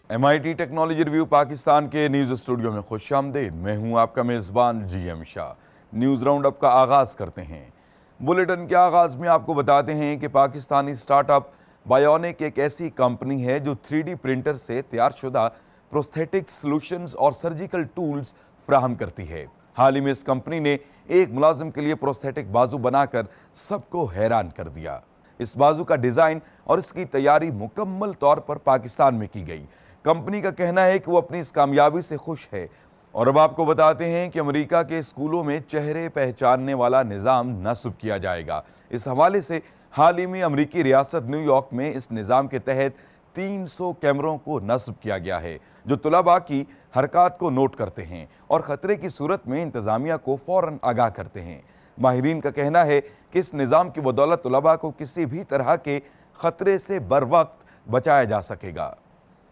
MIT technology review Pakistan के news studio में खुशामदीद। मैं हूं आपका मेज़बान GM Shah. News round up का आगाज़ करते हैं। बुलेटिन के आगाज़ में आपको बताते हैं कि पाकिस्तानी स्टार्टअप बायोनिक एक ऐसी कंपनी है जो 3D प्रिंटर से तैयारशुदा प्रोस्थेटिक सॉल्यूशंस और सर्जिकल टूल्स फराहम करती है। हाल ही में इस कंपनी ने एक मुलाजिम के लिए प्रोस्थेटिक बाजू बनाकर सबको हैरान कर दिया। इस बाजू का डिज़ाइन और इसकी तैयारी मुकम्मल तौर पर पाकिस्तान में की गई। कंपनी का कहना है कि वो अपनी इस कामयाबी से खुश है। और अब आपको बताते हैं कि अमेरिका के स्कूलों में चेहरे पहचानने वाला निज़ाम नस्ब किया जाएगा। इस हवाले से हाल ही में अमेरिकी रियासत न्यूयॉर्क में इस निज़ाम के तहत 300 कैमरों को नस्ब किया गया है जो तुलबा की हरकत को नोट करते हैं और ख़तरे की सूरत में इंतज़ामिया को फ़ौरन आगाह करते हैं। माहिरीन का कहना है कि इस निज़ाम की बदौलत तुलबा को किसी भी तरह के ख़तरे से बर वक्त बचाया जा सकेगा।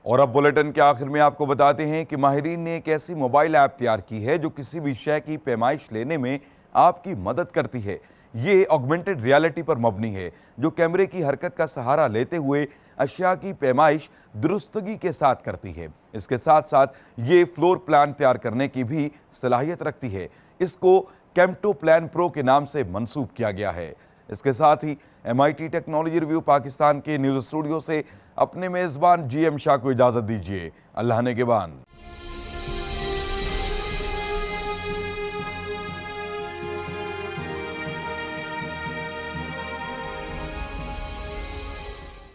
और अब बुलेटिन के आखिर में आपको बताते हैं कि माहिरीन ने एक ऐसी मोबाइल ऐप तैयार की है जो किसी भी शय की पैमाइश लेने में आपकी मदद करती है। ये ऑगमेंटेड रियलिटी पर मबनी है जो कैमरे की हरकत का सहारा लेते हुए अशिया की पैमाइश दुरुस्तगी के साथ करती है। इसके साथ साथ ये फ्लोर प्लान तैयार करने की भी सलाहियत रखती है। इसको कैम्टो प्लान प्रो के नाम से मंसूब किया गया है। इसके साथ ही MIT टेक्नोलॉजी रिव्यू पाकिस्तान के न्यूज़ स्टूडियो से अपने मेज़बान GM शाह को इजाज़त दीजिए। अल्लाह ने के बान।